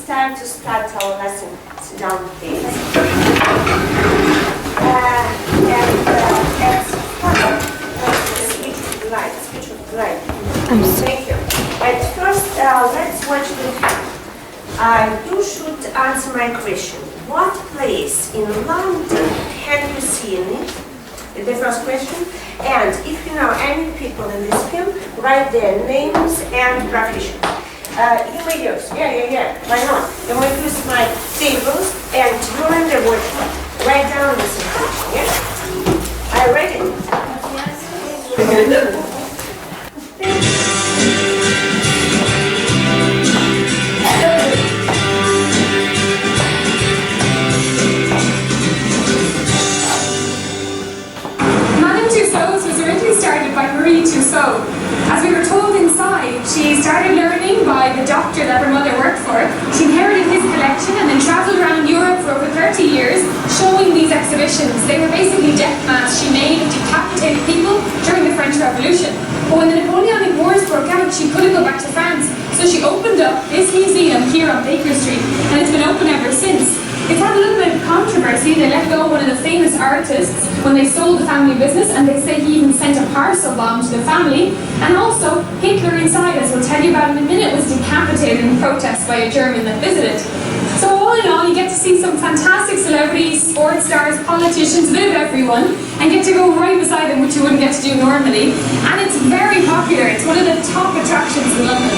start our lesson. Sit down, please. Switch off the light. Thank you. At first, let's watch the film. You should answer my question. What place in London have you seen? The first question. And if you know any people in this film, write their names and profession. You may use, why not? You may use my tables and during the workshop, write down this information, yeah? Are you ready? Yes. As we were told inside, she started learning by the doctor that her mother worked for. She inherited his collection and then travelled around Europe for over 30 years showing these exhibitions. They were basically death masks she made of decapitated people during the French Revolution. But when the Napoleonic Wars broke out, she couldn't go back to France. So she opened up this museum here on Baker Street, and it's been open ever since. It's had a little bit of controversy. They let go one of the famous artists when they sold the family business, and they say he even sent a parcel bomb to the family. And also, Hitler inside, as we'll tell you about in a minute, was decapitated in protest by a German that visited. So all in all, you get to see some fantastic celebrities, sports stars, politicians, a bit of everyone, and get to go right beside them, which you wouldn't get to do normally. And it's very popular. It's one of the top attractions in London.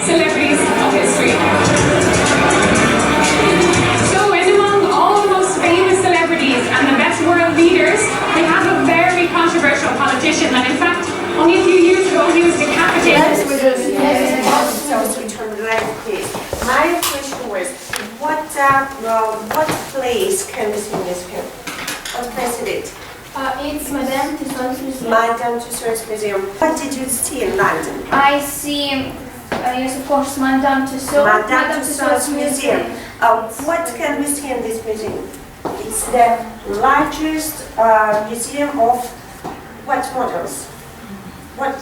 Celebrities of history. So, in among all the most famous celebrities and the best world leaders, they have a very controversial politician that, in fact, only a few years ago he was decapitated. My question was, what place can we see in this film? What place is it? It's Madame Tussauds Museum. Madame Tussauds Museum. What did you see in London? I see, yes, of course, Madame Tussauds. Madame Tussauds Museum. What can we see in this museum? It's the largest museum of what models? What?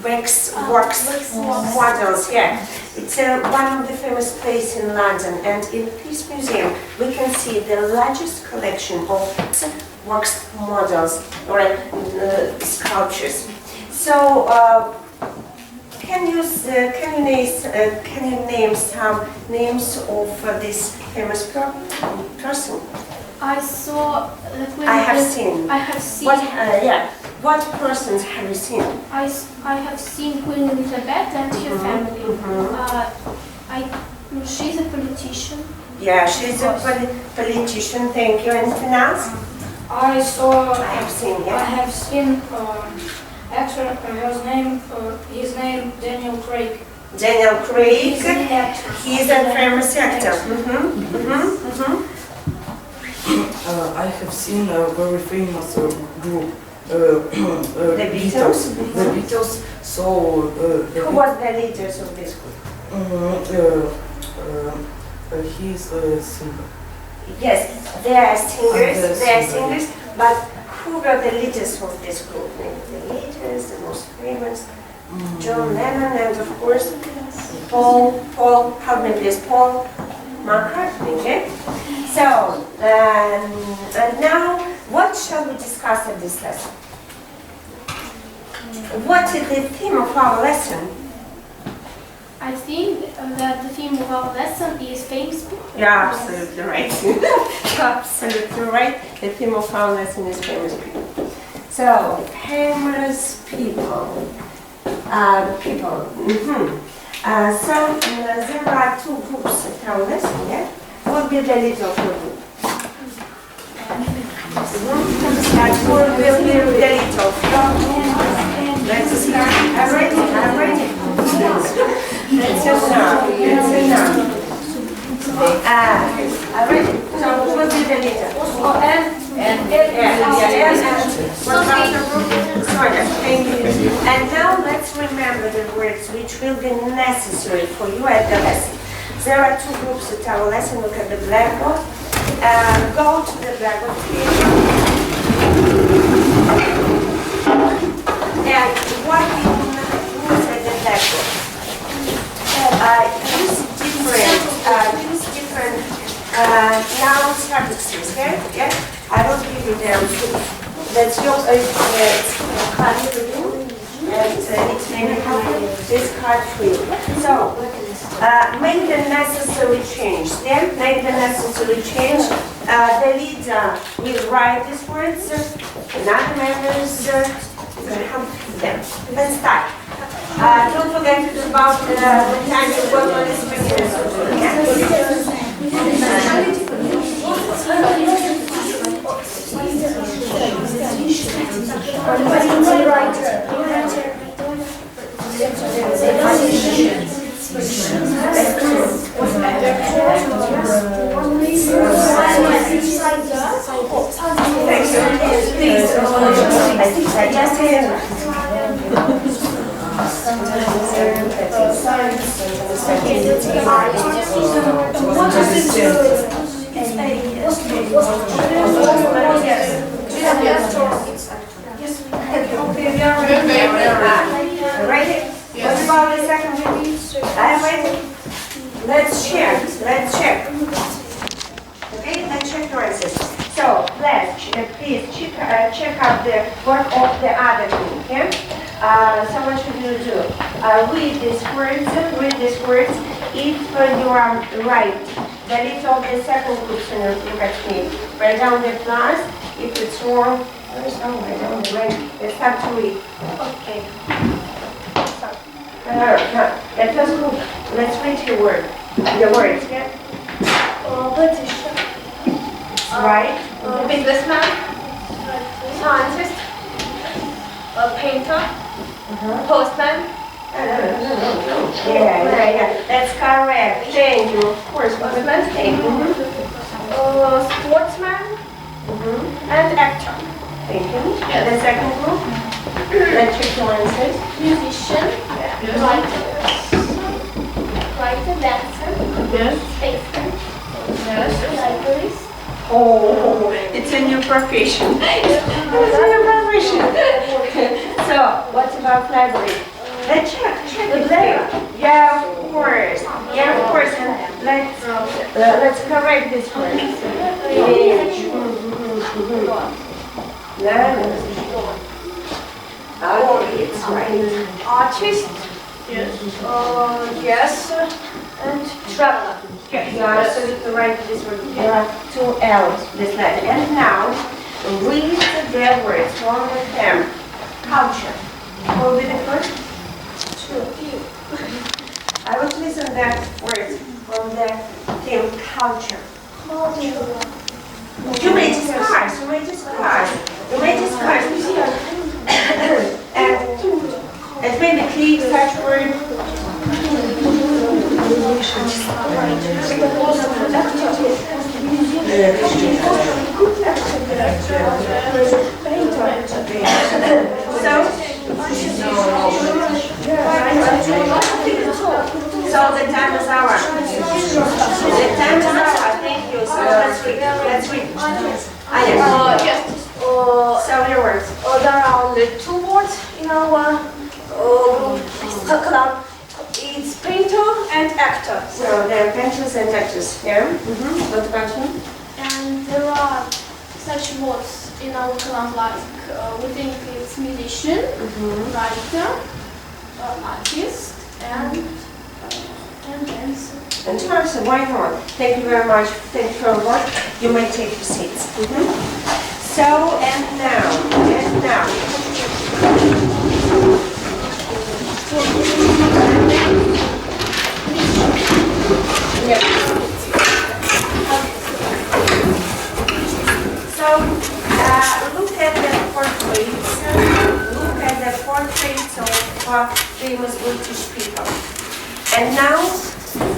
Wax models, yeah. It's one of the famous places in London, and in this museum we can see the largest collection of wax models or sculptures. So, can you name some names of this famous person? I saw the Queen. I have seen. What, What persons have you seen? I have seen Queen Elizabeth and her family. She's a politician. Yeah, she's a politician. Thank you. Anything else? I have seen actor. His name Daniel Craig. Daniel Craig. He's an actor. He's a famous actor. I have seen a very famous group. The Beatles. The Beatles. So who was the leaders of this group? He's a singer. Yes, they are singers. But who were the leaders of this group? The leaders, the most famous, John Lennon, and of course Paul. Help me please, Paul McCartney. Okay. So, and now, what shall we discuss in this lesson? What is the theme of our lesson? I think that the theme of our lesson is famous people. You're absolutely right. Absolutely right. The theme of our lesson is famous people. So, famous people. So, there are two groups in our lesson, yeah? What will be the leader of your group? Who will be the leader of your group? Let's start. I'm ready. That's enough. I'm ready. So, who will be the leader? What about the group? Sonia, thank you. And now let's remember the words which will be necessary for you at the lesson. There are two groups at our lesson. Look at the blackboard. Go to the blackboard here. And what we use at the blackboard? Use different noun suffixes. Yeah? I will give you them. That's your card for you. And it's maybe helpful. This card for you. So, make the necessary change. Then make the necessary change. The leader will write these words. Another members will help them. Let's start. Don't forget to do about the time you work on this business. Ready? What about the second one? I am ready. Let's check. Okay, let's check your answers. So, please check out the work of the other group. Yeah? So what should you do? Read these words. If you are right, the list of the second group, so you can see. Write down the plus. If it's wrong, write down the right. Let's start to read. Okay. The first group, let's read the words, yeah? British. Right. Businessman. Scientist. Painter. Postman. Yeah. That's correct. Thank you. Of course, postman. Thank you. Sportsman. And actor. Thank you. The second group. Let's check your answers. Musician. Writer. Dancer. Spacer. Librarist. Oh, it's a new profession. So, what about library? Let's check the library. Yeah, of course. And let's correct this one. It's right. Artist. Yes. And traveler. You are absolutely right with this word. There are two L's this letter. And now, read the words one of them. Culture. What will be the first? I will listen to that word from the theme culture. You may discuss. And maybe click such word. So the time is ours. Thank you. So let's read. Yes. So your words. There are only two words in our club. It's painter and actor. So there are painters and actors. Yeah. What about you? And there are such words in our club like we think it's musician, writer, artist, and dancer. And dancer, why not? Thank you very much. Thank you for your work. You may take your seats. So, and now. Yeah. So, look at the portraits. Of famous British people. And now,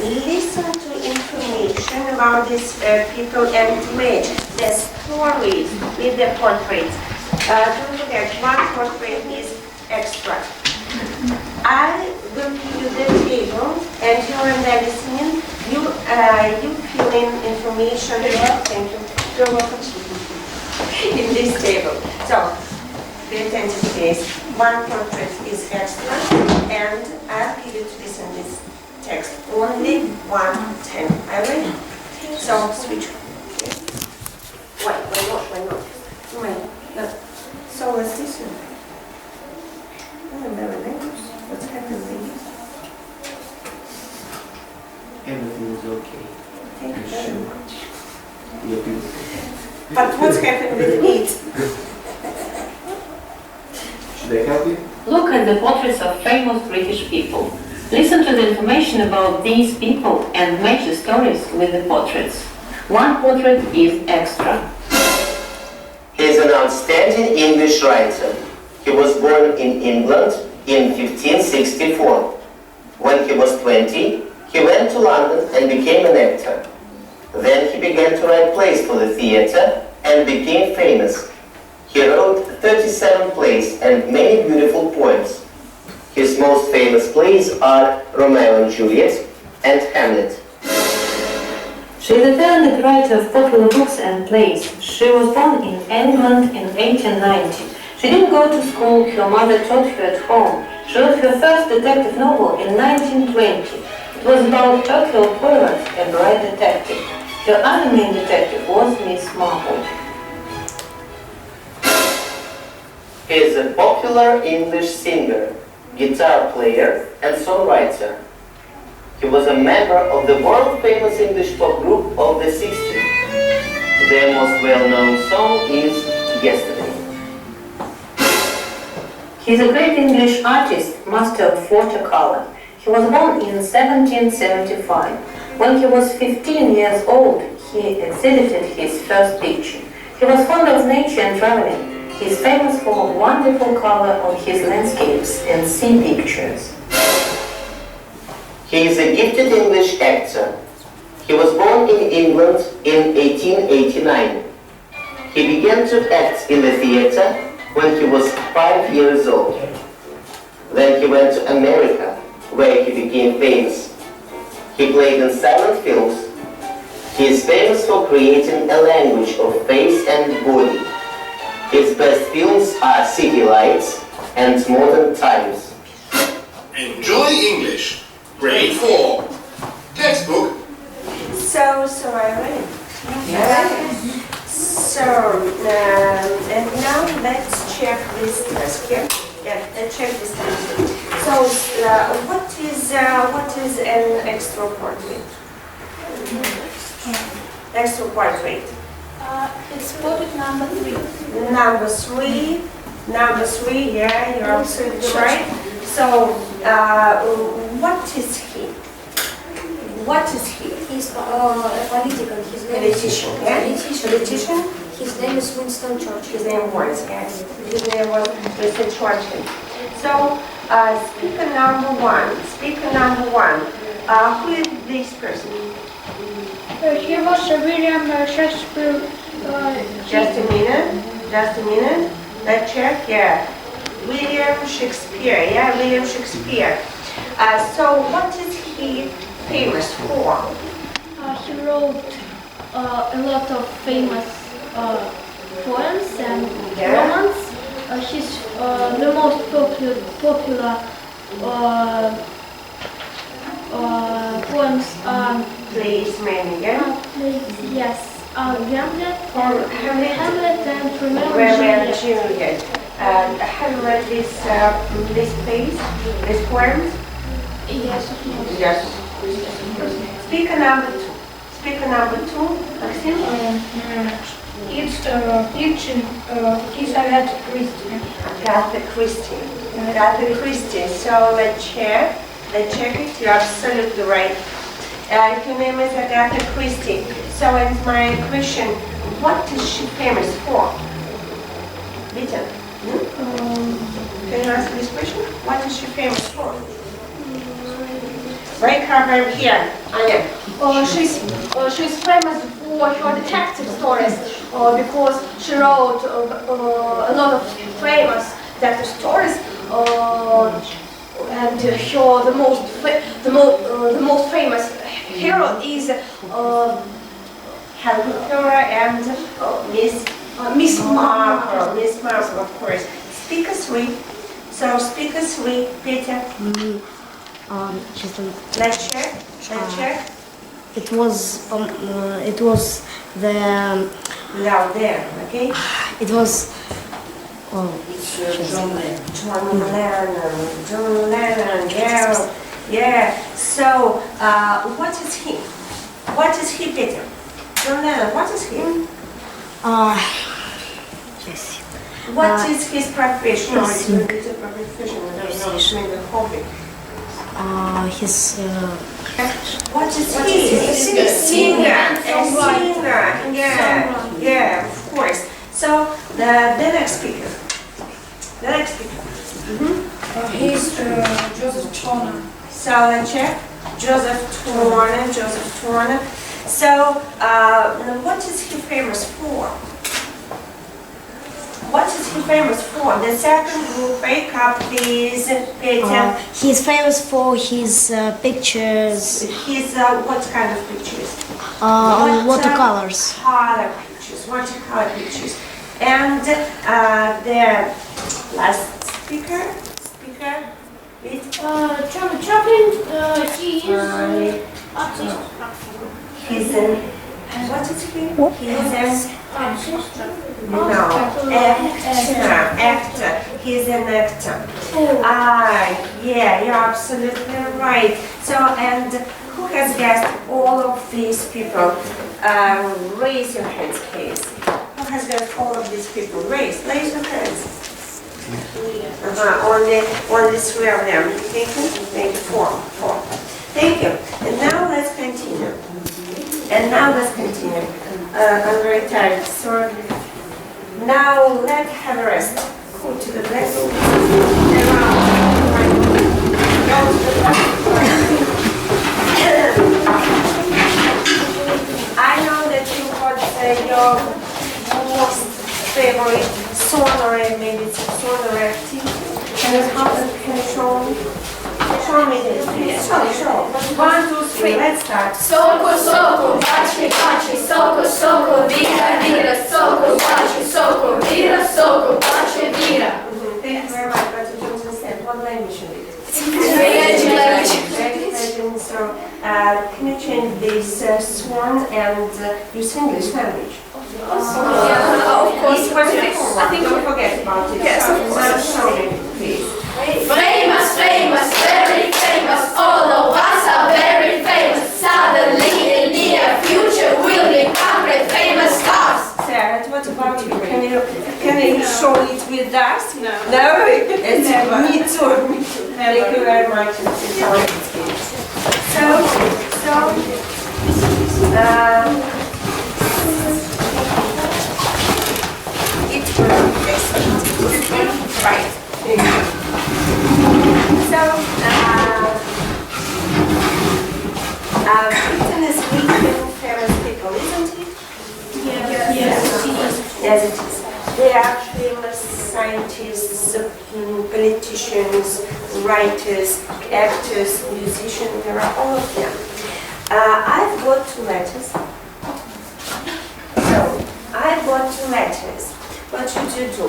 listen to information about these people and read the stories with the portraits. Don't forget, one portrait is extra. I will give you the table and you are listening. You you fill in information. Thank you. You're welcome. In this table. So, be attentive please. One portrait is extra, and I'll give you to listen this text. Only 1:10. Are you ready? So, switch. Why not? Why not? So, let's listen. What's happening? Everything is okay. Thank you very much. You're beautiful. But what's happened with it? Should I help you? Look at the portraits of famous British people. Listen to the information about these people and match the stories with the portraits. One portrait is extra. He is an outstanding English writer. He was born in England in 1564. When he was 20, he went to London and became an actor. Then he began to write plays for the theatre and became famous. He wrote 37 plays and many beautiful poems. His most famous plays are Romeo and Juliet and Hamlet. She is a talented writer of popular books and plays. She was born in England in 1890. She didn't go to school, her mother taught her at home. She wrote her first detective novel in 1920. It was about Hercule Poirot, a bright detective. Her other main detective was Miss Marple. He is a popular English singer, guitar player, and songwriter. He was a member of the world-famous English pop group of the 60s. Their most well-known song is Yesterday. He is a great English artist, master of watercolor. He was born in 1775. When he was 15 years old, he exhibited his first picture. He was fond of nature and traveling. He is famous for wonderful color on his landscapes and sea pictures. He is a gifted English actor. He was born in England in 1889. He began to act in the theatre when he was 5 years old. Then he went to America, where he became famous. He played in silent films. He is famous for creating a language of face and body. His best films are City Lights and Modern Times. Enjoy English, grade 4. Textbook. So I read. So, and now let's check this task here. Yeah, check this task. So, what is an extra portrait? Extra portrait. It's portrait number 3. Number three. Yeah, you're absolutely right. So, what is he? What is he? He's a politician. His name Politician. Yeah. Politician. His name is Winston Churchill. His name was, yes. His name was Winston Churchill. So, speaker number one. Who is this person? He was William Shakespeare. Just a minute. Let's check. Yeah. William Shakespeare. Yeah, William Shakespeare. So, what is he famous for? He wrote a lot of famous poems and romance. His the most popular poems are Please, maybe, yeah? yes, Hamlet and Romeo Romeo and and Juliet. Juliet. Have you read this plays, these poems? Yes, of course. Yes. Speaker number two, Maxim? It's Agatha Christie. Agatha Christie. So let's check it. You're absolutely right. Her name is Agatha Christie. So and my question, what is she famous for? Vita? Can you ask this question? What is she famous for? Right over here, Anya. She's famous for her detective stories because she wrote a lot of famous detective stories, and the most famous Carol is helper and Miss Marple. Miss Marple, of course. Speaker 3. So speaker 3, Peter. Let's check. Let's check. It was the Loud there, okay? it was John Lennon. John Lennon, yeah. Yeah. So, what is he? What is he, Peter? John Lennon, what is he? yes. What is his profession? No, it's not a profession, I don't know, it's maybe a hobby. His What is he? A singer. Singer. Yeah, of course. So, the next speaker. The next speaker. He's Joseph Turner. So, let's check. Joseph Turner. So, what is he famous for? What is he famous for? The second group, wake up please, Peter. he's famous for his pictures His, what kind of pictures? on What, watercolors. Watercolor pictures. And the last speaker, it, Charlie Chaplin, he is artist. he's an, what is he? He's an actor. He's an actor. Yeah, you're absolutely right. So, and who has guessed all of these people? Raise your hands, please. Who has guessed all of these people? Raise your hands. Only 3 of them. Thank you. 4. Thank you. And now let's continue. I'm very tired, sorry. Now let's have a rest. Go to the left. I know that you got your most favorite song or maybe it's a song or activity. Can you show me? Show me this, please. Show. 1, 2, 3, let's start. Soco, baci, soco, vira, soco, baci, vira. Thank you very much, but you don't understand. What language is it? So, can you change this swan and use English language? Of course. I think don't forget about it. Yes, of course. Show me, please. Famous, very famous. All of us are very famous. Suddenly, in the near future, we'll become great famous stars. Sarah, what about you? Can you show it with us? No. No? It's me too. Thank you very much. Right. Britain is rich in famous people, isn't it? Yes, it is. They are famous scientists, politicians, writers, actors, musicians, there are all of them. I've got 2 letters. So, I've got 2 letters. What should you do?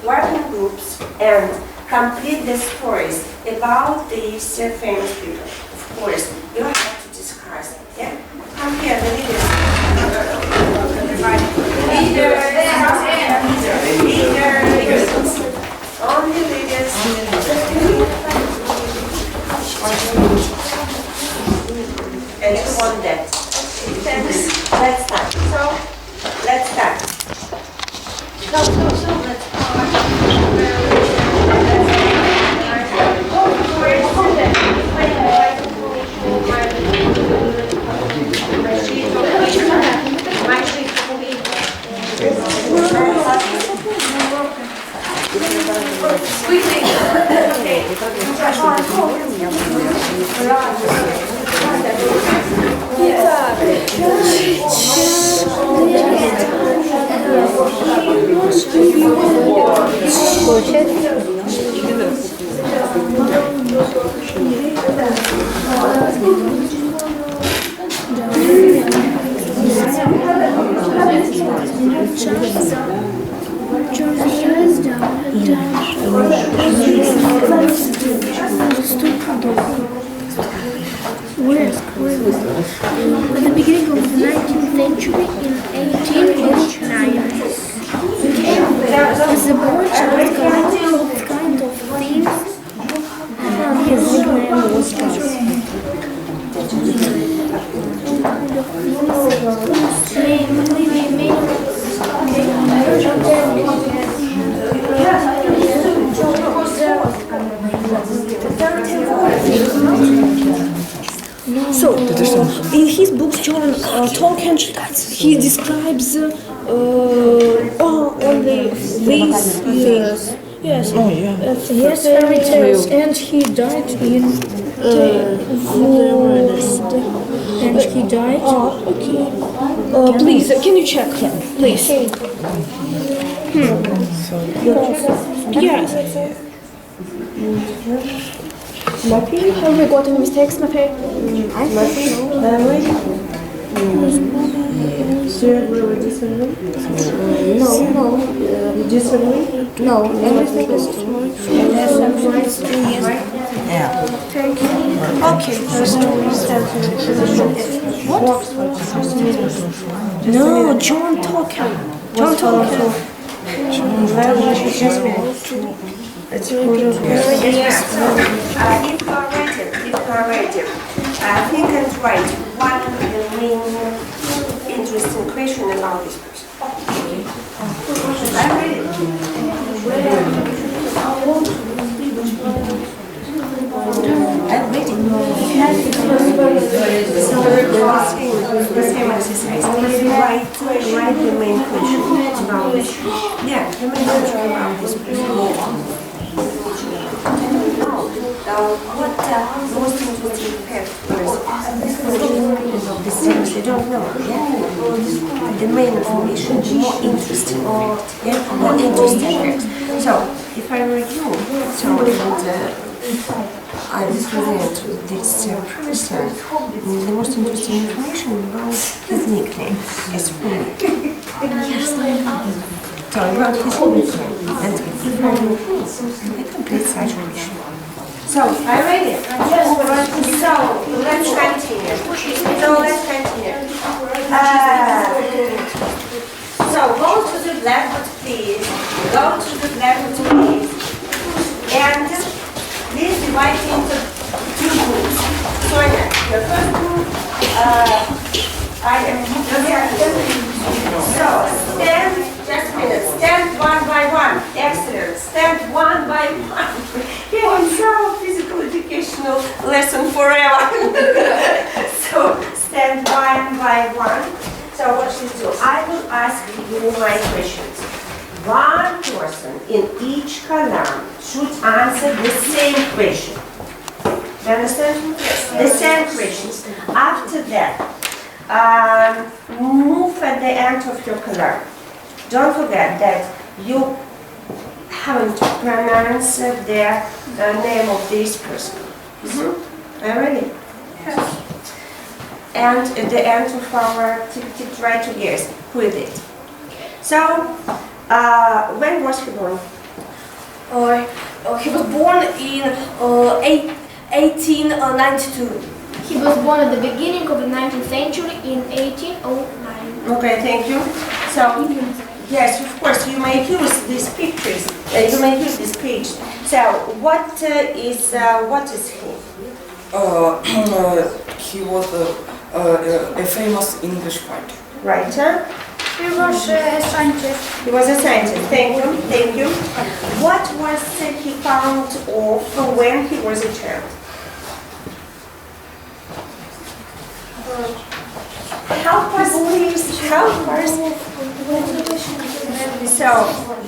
Work in groups and complete the stories about these famous people. Of course, you have to discuss. Yeah? Come here, the leaders. Leaders. Only leaders. And you want that. Let's start. So, let's start. Let's At the beginning of the 19th century, in 1809, as a boy child kind of things, his nickname was So, in his books, John Tolkien, he describes only these things. Yes. Oh, yeah. Yes, fairy tales, and he died in and he died. Okay. Please, can you check him, please? Yes. Have we got any mistakes, Mappy? Do you agree with this one? No. You disagree? no, everything is true. Yes, Yeah. Thank you. Okay, first what? No, John Tolkien. John Tolkien. If you are ready, think and write one main interesting question about this person. I'm ready. The same exercise. Write the main question about this. Yeah, the main question about this person. What most interesting fact of the series you don't know? Yeah? The main information, the more interesting fact. Yeah? More interesting fact. So, if I were you, I would present this person the most interesting information about his nickname as Urok. So about his nickname, and if I were you, I complete such a mission. So, are you ready? Yes. So, let's continue. So, go to the blackboard, please. Go to the blackboard, please. And please divide into two groups. Sonia, your first group, I am So, stand, just a minute, stand one by one. Excellent. Stand one by one. Even so, physical educational lesson forever. So, stand one by one. So, what should you do? I will ask you my questions. One person in each column should answer the same question. Do you understand? The same questions. After that, move at the end of your column. Don't forget that you haven't pronounced the name of this person. Are you ready? Yes. And at the end of our try to guess who is it. So, when was he born? He was born in 1892. He was born at the beginning of the 19th century in 1809. Okay, thank you. So, yes, of course, you may use these pictures. You may use this page. So, what is he? He was a famous English writer. Writer? He was a scientist. He was a scientist. Thank you. Thank you. What was he found of when he was a child? Help us, please. Help us. So,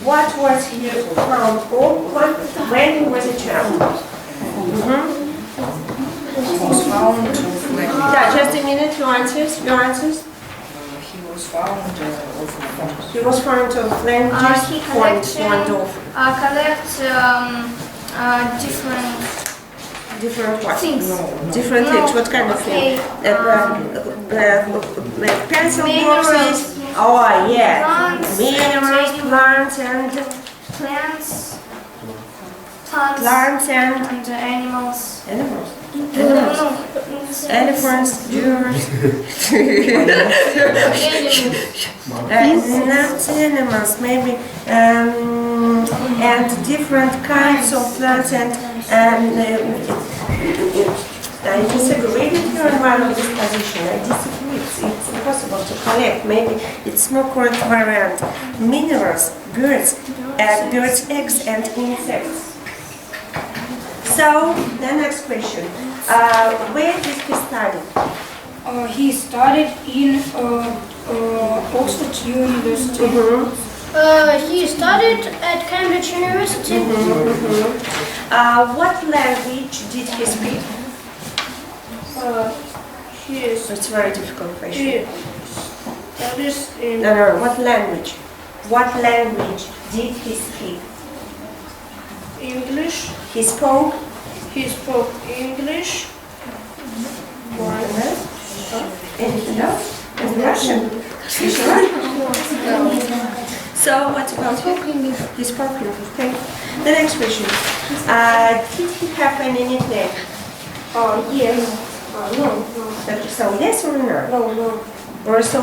what was he found of when he was a child? He was found Yeah, just a minute. Your answers. He was found of He was found of languages. He Fond of. collects different Different what? Things. Different things. What kind of things? Pencil boxes. Oh yeah. Plants, Minerals, plants and plants, plants and and animals. animals. Animals. Elephants, deers. Not animals, maybe, and different kinds of plants and I disagree with you on one of this position. I disagree. It's impossible to collect. Maybe it's more correct variant. Minerals, birds, birds' eggs and insects. So the next question. Where did he study? He studied in Oxford University. He studied at Cambridge University. What language did he speak? It's a very difficult question. That is in No. What language? What language did he speak? English. He spoke. He spoke English. Anything else? Russian. You sure? So what about him? He spoke English. Okay. The next question. Did he have any nickname? Yes. No. So yes or no? No. Or so?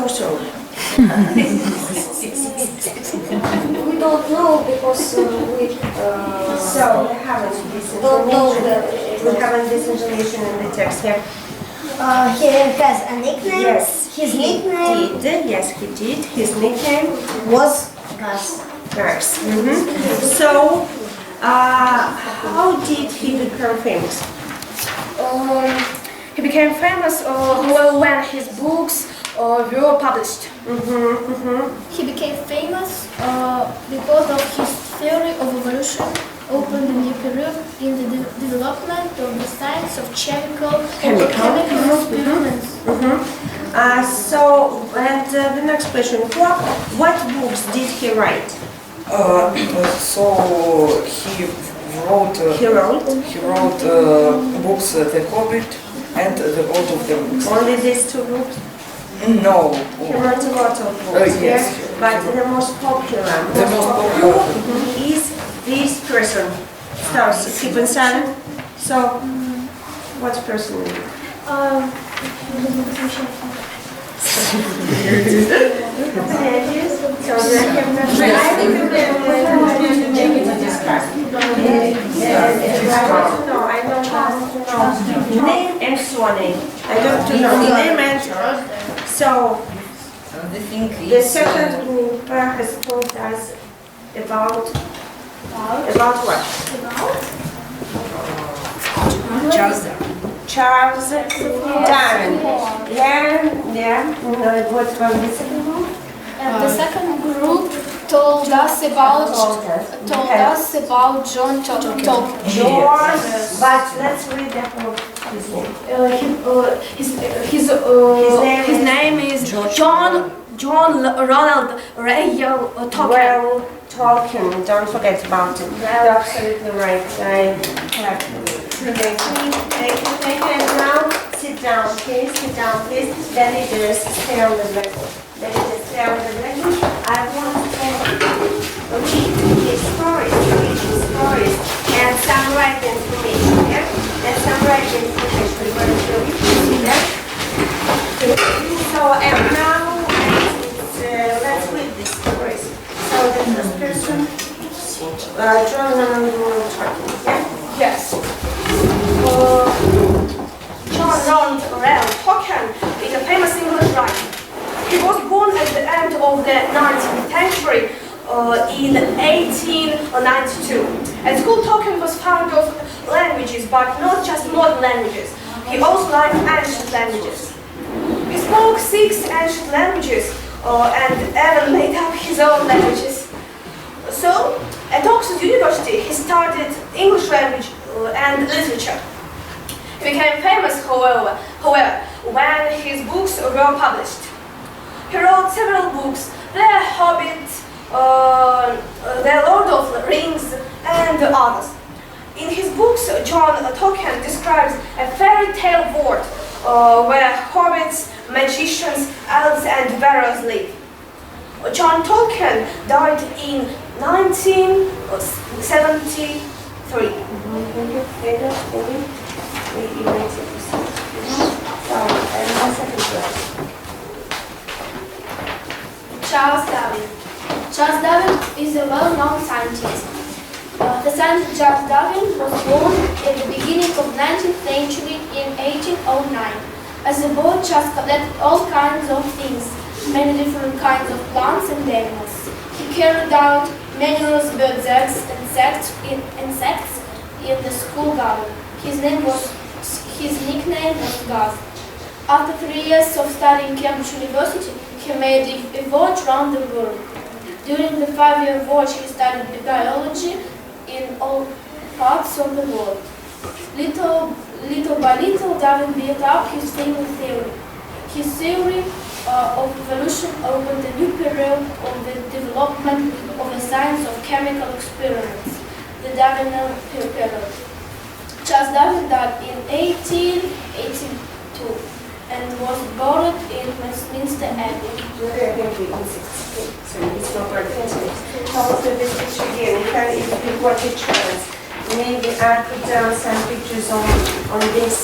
We don't know because we So we haven't this don't know information. We haven't this information in the text here. He has a nickname. Yes. His nickname Did. Yes, he did. His nickname was Gus. Gus. So, how did he become famous? he became famous when his books were published. He became famous because of his theory of evolution, opened a new period in the development of the science of chemical experiments. So, and the next question, what books did he write? So he wrote books, The Hobbit and The Lord of the Rings. Only these two books? No. He wrote a lot of books, yes. But the most popular is this person. Stars Stephen Simon. So, what person? So I have not read. I think we to discuss. I don't know. Name and surname. I don't know. Name and so the second group has told us about what? Charles Darwin. Yeah. What from the second group? The second group told us about John Tolkien. But let's read the whole His name is John Ronald Reuel Tolkien. Well, Tolkien, don't forget about it. You're absolutely right. I have to. Thank you. And now, sit down, please. The leaders stay on the blackboard. I want to read these stories and some right information, And some right information. We're going to read So, and now, let's read these stories. So, the first person, John Tolkien, Yes. John Ronald Reuel Tolkien is a famous English writer. He was born at the end of the 19th century in 1892. At school, Tolkien was fond of languages, but not just modern languages. He also liked ancient languages. He spoke 6 ancient languages and even made up his own languages. So, at Oxford University, he studied English language and literature. He became famous, however, when his books were published. He wrote several books, The Hobbit, The Lord of the Rings, and others. In his books, John Tolkien describes a fairy tale world where hobbits, magicians, elves, and warriors live. John Tolkien died in 1973. Charles Darwin. Charles Darwin is a well-known scientist. The scientist Charles Darwin was born at the beginning of 19th century in 1809. As a boy, Charles collected all kinds of things, many different kinds of plants and animals. He carried out numerous birds' eggs and insects in the school garden. His nickname was Gus. After 3 years of studying Cambridge University, he made a voyage around the world. During the 5-year voyage, he studied biology in all parts of the world. Little by little, Darwin built up his famous theory. His theory of evolution opened a new period of the development of the science of chemical experiments, the Darwinian period. Charles Darwin died in 1882 and was buried in Westminster Abbey. So it's not very fancy. Tell us this picture again. If you got a chance, maybe I put down some pictures on this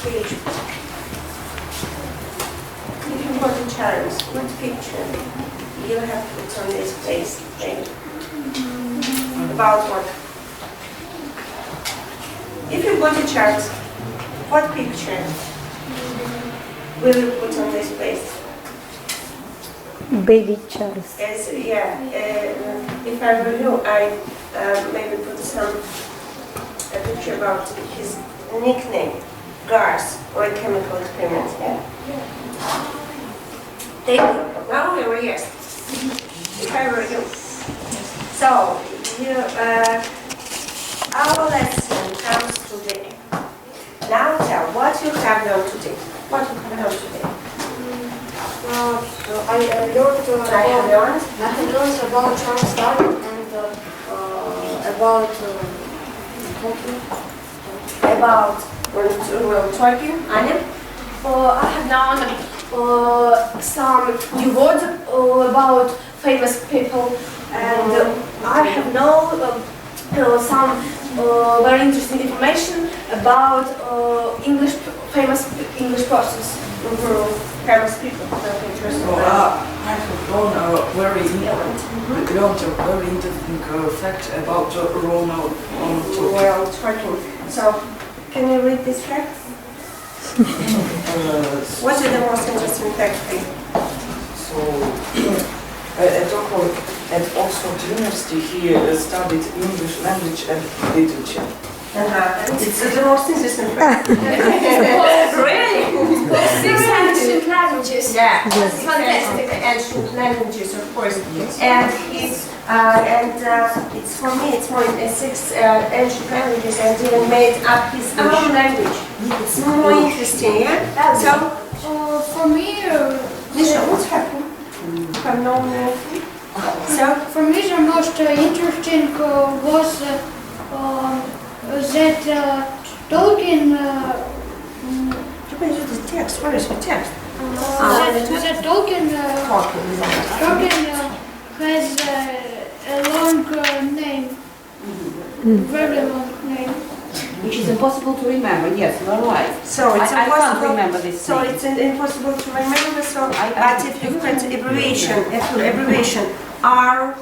page. If you got a chance, good picture. You have put on this page. About what? If you got a chance, what picture will you put on this place? Baby Charles. If I were you, I maybe put a picture about his nickname, Gars, or a chemical experiment. Yeah. Thank you. Now we were yes. If I were you. So our lesson comes today. Now tell what you have learned today. What you have learned today. I learned about Charles Darwin and about Tolkien. Anya? I have known some new words about famous people, and I have known some very interesting information about famous English persons. Famous people. Interesting. I have learned a very interesting fact about Ronald Tolkien. So, can you read this fact? What is the most interesting fact for you? So, a doctor at Oxford University, he studied English language and literature. It's the most interesting fact. Really? 6 ancient languages. Yeah. That's fantastic. Ancient languages, of course. And it's for me, it's more 6 ancient languages, and even made up his own language. It's more interesting, yeah? So, for me, Misha, what's happening? Have no anything? So, for me the most interesting was that Tolkien the text. Where is the text? that Tolkien has a long name, very long name. Which is impossible to remember, yes, you are right. So it's I can't remember this So name. it's impossible to remember. So, but if you put abbreviation, R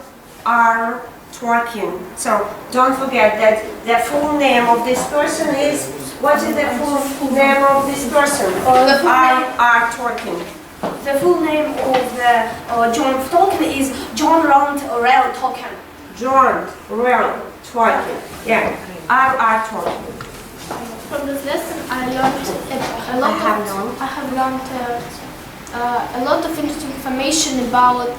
Tolkien. So don't forget that the full name of this person is. What is the full name of this person? R Tolkien. The full name of John Tolkien is John Round Rell Tolkien. John Rell Tolkien. Yeah. R Tolkien. From this lesson, I learned a lot of interesting information about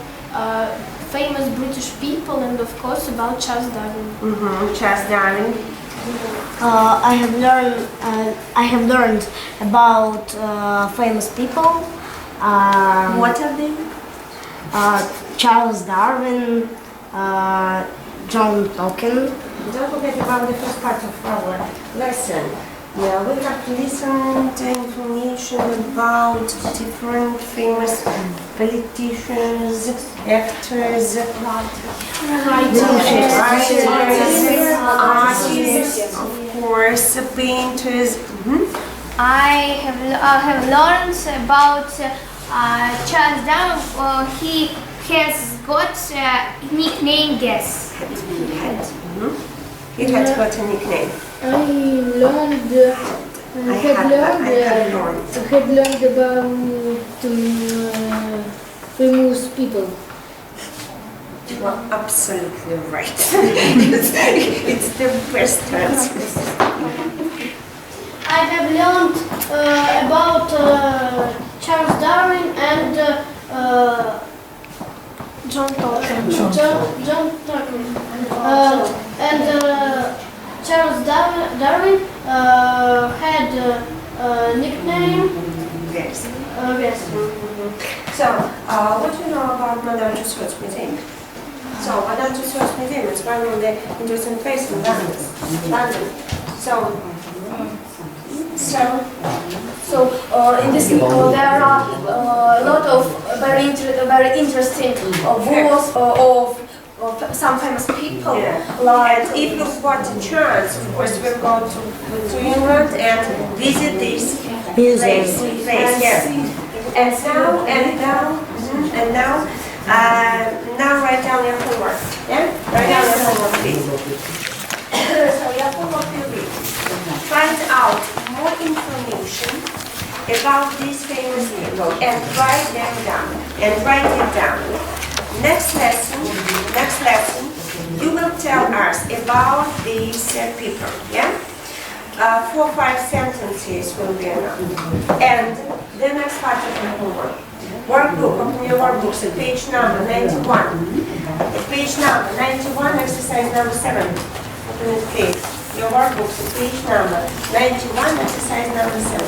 famous British people and, of course, about Charles Darwin. Charles Darwin. I have learned about famous people. What are they? Charles Darwin, John Tolkien, don't forget about the first part of our lesson. Yeah, we have to listen to information about different famous politicians, actors, writers, artists, of course, painters. I have learned about Charles Darwin. He has got a nickname, guess. He had got a nickname. I had learned about famous people. You are absolutely right. It's the best answer. I have learned about Charles Darwin and John Tolkien. Charles Darwin had a nickname. Yes. Yes. So, what do you know about Madame Tussauds Museum? So, Madame Tussauds Museum is one of the interesting places in London. So in this there are a lot of very interesting books of some famous people. Yeah. Like And if you've got a chance, of course, we'll go to England and visit this place. Yeah. Now write down your homework. Yeah? Write down your homework, please. So your homework will be find out more information about these famous people and write them down. And write it down. Next lesson, you will tell us about these people. Yeah? 4 or 5 sentences will be enough. And the next part of your homework. Workbook, open your workbooks at page number 91. At page number 91, exercise number 7. Open it, please. Your workbooks at page number 91, exercise number 7.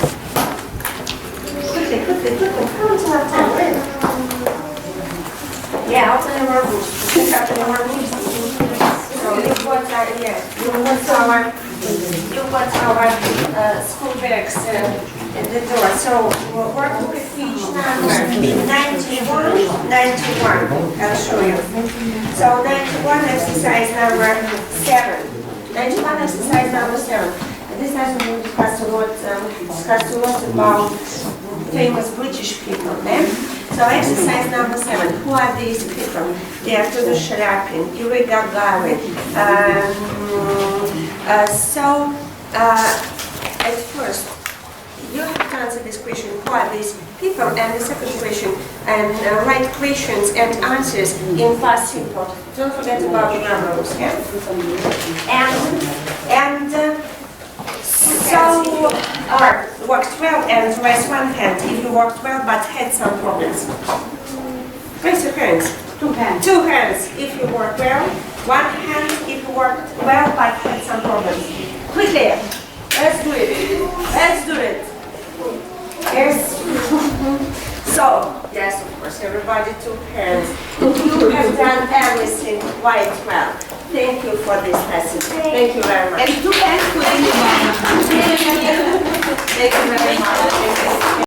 Quickly. How much enough time? Wait. Yeah, open your workbooks. Pick up your workbooks. So you've got our school bags at the door. So workbook at page number 91. I'll show you. So 91, exercise number 7. 91, exercise number 7. This lesson will discuss a lot about famous British people. So exercise number 7. Who are these people? They are Tudor Shlyapin, Yuri Gagarin. At first, you have to answer this question, who are these people? And the second question, write questions and answers in past simple. Don't forget about the grammar rules, yeah? Worked well and raise one hand if you worked well but had some problems. Raise your hands. 2 hands. 2 hands if you worked well. 1 hand if you worked well but had some problems. Quickly. Let's do it. Yes. So, yes, of course, everybody 2 hands. You have done everything quite well. Thank you for this lesson. Thank you very much. And 2 hands to anyone. Thank you very much.